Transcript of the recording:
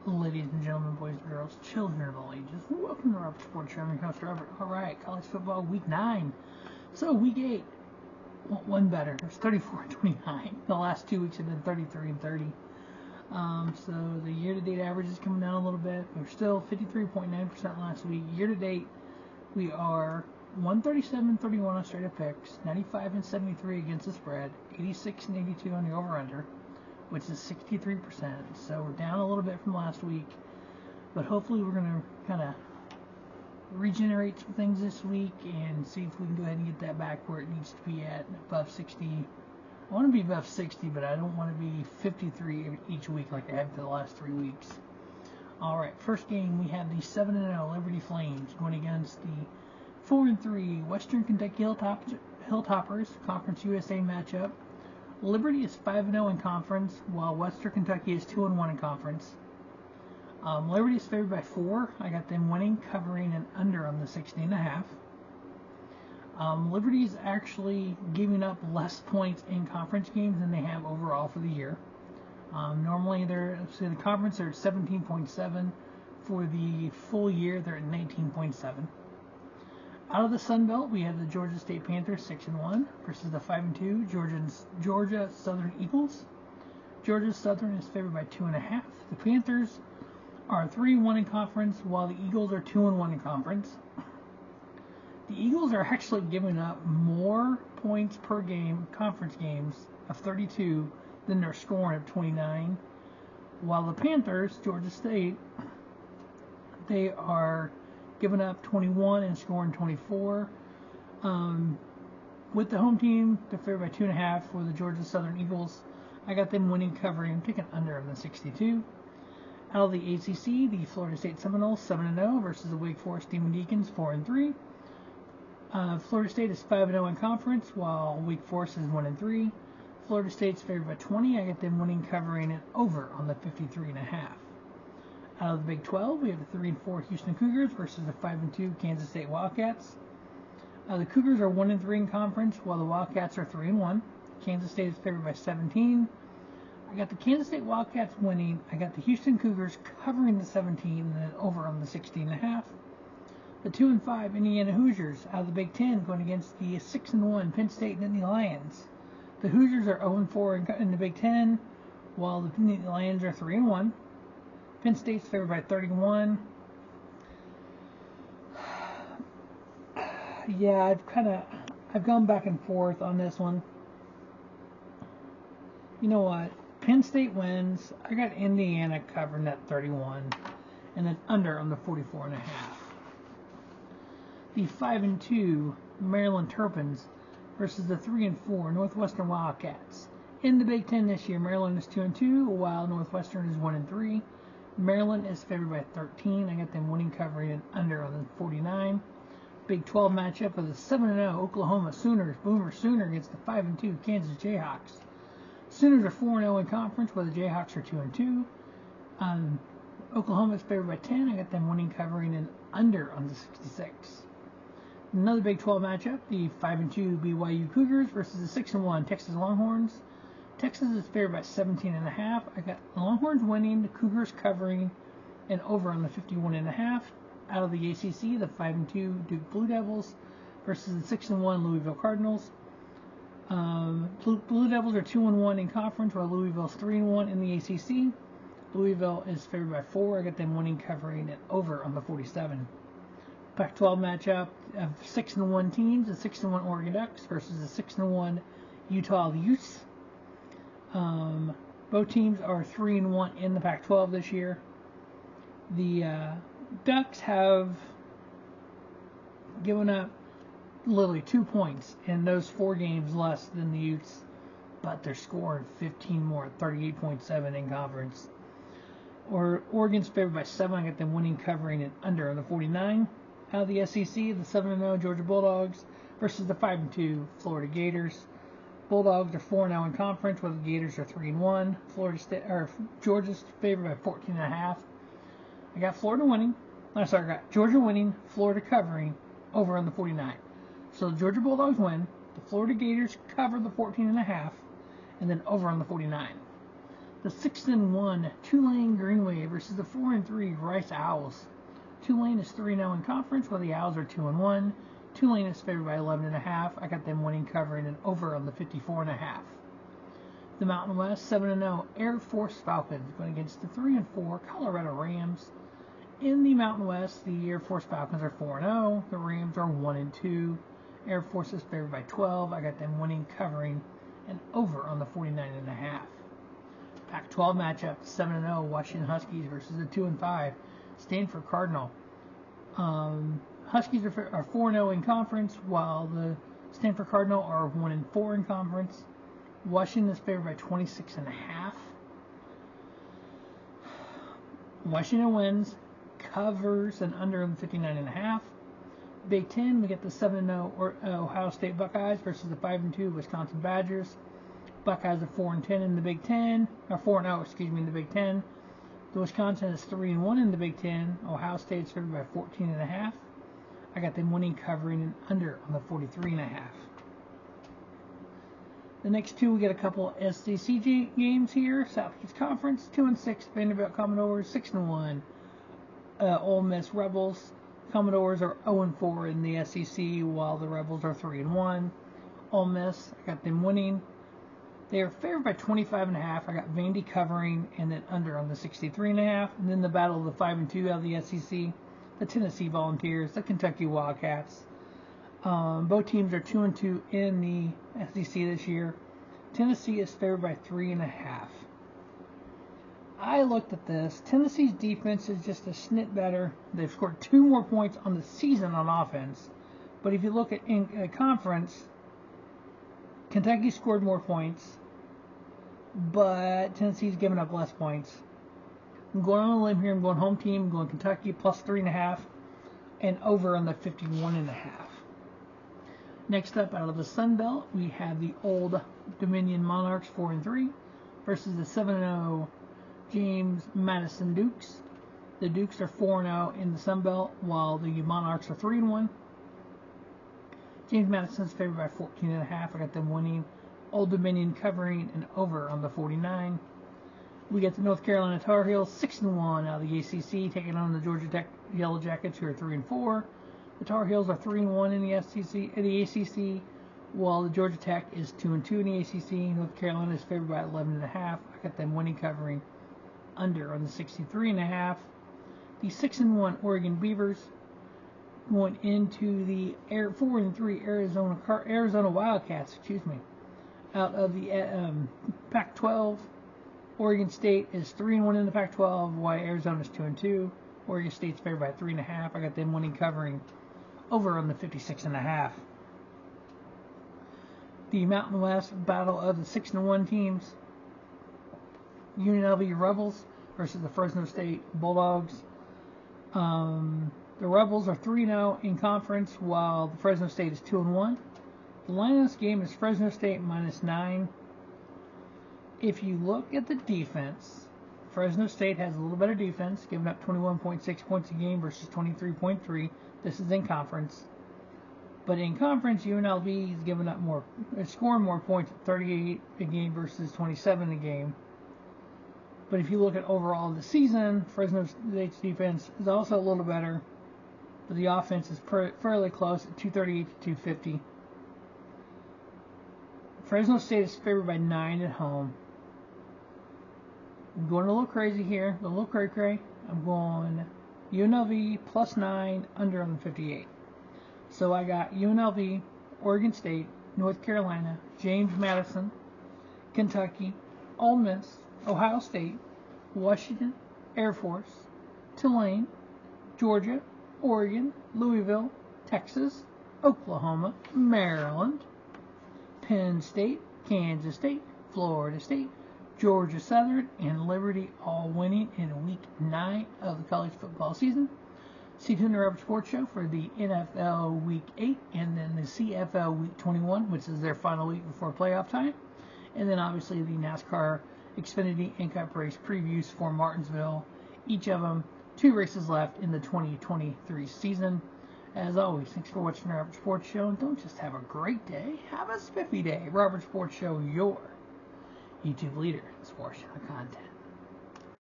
Ladies and gentlemen, boys and girls, children of all ages, welcome to Robert Sports Show. I'm your host, Robert. Alright, college football week 9. So, week 8, one better. It was 34-29. The last 2 weeks have been 33-30. So, the year-to-date average is coming down a little bit. We're still 53.9% last week. Year-to-date, we are 137-31 on straight-up picks, 95-73 against the spread, 86-82 on the over-under, which is 63%. So we're down a little bit from last week, but hopefully we're going to kind of regenerate some things this week and see if we can go ahead and get that back where it needs to be at, above 60. I want to be above 60, but I don't want to be 53 each week like I have for the last 3 weeks. All right, first game we have the 7-0 Liberty Flames going against the 4-3 Western Kentucky Hilltoppers, Conference USA matchup. Liberty is 5-0 in conference, while Western Kentucky is 2-1 in conference. Liberty is favored by 4. I got them winning, covering, and under on the 60.5. Liberty is actually giving up less points in conference games than they have overall for the year. Normally, the conference they're at 17.7. For the full year, they're at 19.7. Out of the Sun Belt, we have the Georgia State Panthers 6-1 versus the 5-2 Georgia Southern Eagles. Georgia Southern is favored by 2.5. The Panthers are 3-1 in conference, while the Eagles are 2-1 in conference. The Eagles are actually giving up more points per game, conference games, of 32 than they're scoring of 29. While the Panthers, Georgia State, they are giving up 21 and scoring 24. With the home team, they're favored by 2.5 for the Georgia Southern Eagles. I got them winning, covering, and taking under on the 62. Out of the ACC, the Florida State Seminoles 7-0 versus the Wake Forest Demon Deacons 4-3. Florida State is 5-0 in conference, while Wake Forest is 1-3. Florida State's favored by 20. I got them winning, covering, and over on the 53.5. Out of the Big 12, we have the 3-4 Houston Cougars versus the 5-2 Kansas State Wildcats. The Cougars are 1-3 in conference, while the Wildcats are 3-1. Kansas State is favored by 17. I got the Kansas State Wildcats winning. I got the Houston Cougars covering the 17 and then over on the 16.5. The 2-5 Indiana Hoosiers out of the Big 10 going against the 6-1 Penn State Nittany Lions. The Hoosiers are 0-4 in the Big 10, while the Nittany Lions are 3-1. Penn State's favored by 31. Yeah, I've gone back and forth on this one. You know what? Penn State wins. I got Indiana covering that 31, and then under on the 44.5. The 5-2 Maryland Terrapins versus the 3-4 Northwestern Wildcats. In the Big 10 this year, Maryland is 2-2, while Northwestern is 1-3. Maryland is favored by 13. I got them winning, covering, and under on the 49. Big 12 matchup of the 7-0 Oklahoma Sooners, Boomer Sooner against the 5-2 Kansas Jayhawks. Sooners are 4-0 in conference, while the Jayhawks are 2-2. Oklahoma is favored by 10. I got them winning, covering, and under on the 66. Another Big 12 matchup, the 5-2 BYU Cougars versus the 6-1 Texas Longhorns. Texas is favored by 17.5. I got the Longhorns winning, the Cougars covering, and over on the 51.5. Out of the ACC, the 5-2 Duke Blue Devils versus the 6-1 Louisville Cardinals. Blue Devils are 2-1 in conference, while Louisville's 3-1 in the ACC. Louisville is favored by 4. I got them winning, covering, and over on the 47. Pac-12 matchup of 6-1 teams, the 6-1 Oregon Ducks versus the 6-1 Utah Utes. Both teams are 3-1 in the Pac-12 this year. The Ducks have given up literally 2 points in those 4 games less than the Utes, but they're scoring 15 more, 38.7 in conference. Oregon's favored by 7. I got them winning, covering, and under on the 49. Out of the SEC, the 7-0 Georgia Bulldogs versus the 5-2 Florida Gators. Bulldogs are 4-0 in conference, while the Gators are 3-1. Georgia's favored by 14.5. I got I got Georgia winning, Florida covering, over on the 49. So the Georgia Bulldogs win, the Florida Gators cover the 14.5, and then over on the 49. The 6-1 Tulane Green Wave versus the 4-3 Rice Owls. Tulane is 3-0 in conference, while the Owls are 2-1. Tulane is favored by 11.5. I got them winning, covering, and over on the 54.5. The Mountain West, 7-0 Air Force Falcons going against the 3-4 Colorado Rams. In the Mountain West, the Air Force Falcons are 4-0. The Rams are 1-2. Air Force is favored by 12. I got them winning, covering, and over on the 49.5. Pac-12 matchup, 7-0 Washington Huskies versus the 2-5 Stanford Cardinal. Huskies are 4-0 in conference, while the Stanford Cardinal are 1-4 in conference. Washington is favored by 26.5. Washington wins, covers, and under on 59.5. Big Ten, we get the 7-0 Ohio State Buckeyes versus the 5-2 Wisconsin Badgers. Buckeyes are 4-10 in the Big Ten, or 4-0, in the Big Ten. The Wisconsin is 3-1 in the Big Ten. Ohio State is favored by 14.5. I got them winning, covering, and under on the 43.5. The next two, we get a couple SEC games here. Southeast Conference, 2-6 Vanderbilt Commodores, 6-1 Ole Miss Rebels. Commodores are 0-4 in the SEC, while the Rebels are 3-1. Ole Miss, I got them winning. They are favored by 25.5. I got Vandy covering, and then under on the 63.5. And then the battle of the 5-2 out of the SEC, the Tennessee Volunteers, the Kentucky Wildcats. Both teams are 2-2 in the SEC this year. Tennessee is favored by 3.5. I looked at this. Tennessee's defense is just a snit better. They've scored 2 more points on the season on offense. But if you look at in conference, Kentucky scored more points, but Tennessee's given up less points. I'm going on a limb here. I'm going home team. I'm going Kentucky plus 3.5 and over on the 51.5. Next up, out of the Sun Belt, we have the Old Dominion Monarchs 4-3 versus the 7-0 James Madison Dukes. The Dukes are 4-0 in the Sun Belt, while the Monarchs are 3-1. James Madison's favored by 14.5. I got them winning. Old Dominion covering and over on the 49. We get the North Carolina Tar Heels 6-1 out of the ACC, taking on the Georgia Tech Yellow Jackets, who are 3-4. The Tar Heels are 3-1 in the ACC, while the Georgia Tech is 2-2 in the ACC. North Carolina is favored by 11.5. I got them winning, covering, under on the 63.5. The 6-1 Oregon Beavers going into the 4-3 Arizona Wildcats, out of the Pac-12. Oregon State is 3-1 in the Pac-12, while Arizona is 2-2. Oregon State's favored by 3.5. I got them winning, covering, over on the 56.5. The Mountain West battle of the 6-1 teams. UNLV Rebels versus the Fresno State Bulldogs. The Rebels are 3-0 in conference, while the Fresno State is 2-1. The line of this game is Fresno State -9. If you look at the defense, Fresno State has a little better defense, giving up 21.6 points a game versus 23.3. This is in conference. But in conference, UNLV is giving up scoring more points at 38 a game versus 27 a game. But if you look at overall the season, Fresno State's defense is also a little better. But the offense is fairly close at 238 to 250. Fresno State is favored by 9 at home. I'm going a little crazy here, a little cray-cray. I'm going UNLV plus 9, under on 58. So I got UNLV, Oregon State, North Carolina, James Madison, Kentucky, Ole Miss, Ohio State, Washington, Air Force, Tulane, Georgia, Oregon, Louisville, Texas, Oklahoma, Maryland, Penn State, Kansas State, Florida State, Georgia Southern, and Liberty, all winning in Week 9 of the college football season. Stay tuned to Robert Sports Show for the NFL Week 8 and then the CFL Week 21, which is their final week before playoff time. And then obviously the NASCAR Xfinity and Cup race previews for Martinsville. Each of them 2 races left in the 2023 season. As always, thanks for watching the Robert Sports Show. And don't just have a great day, have a spiffy day. Robert Sports Show, your YouTube leader in sports channel content.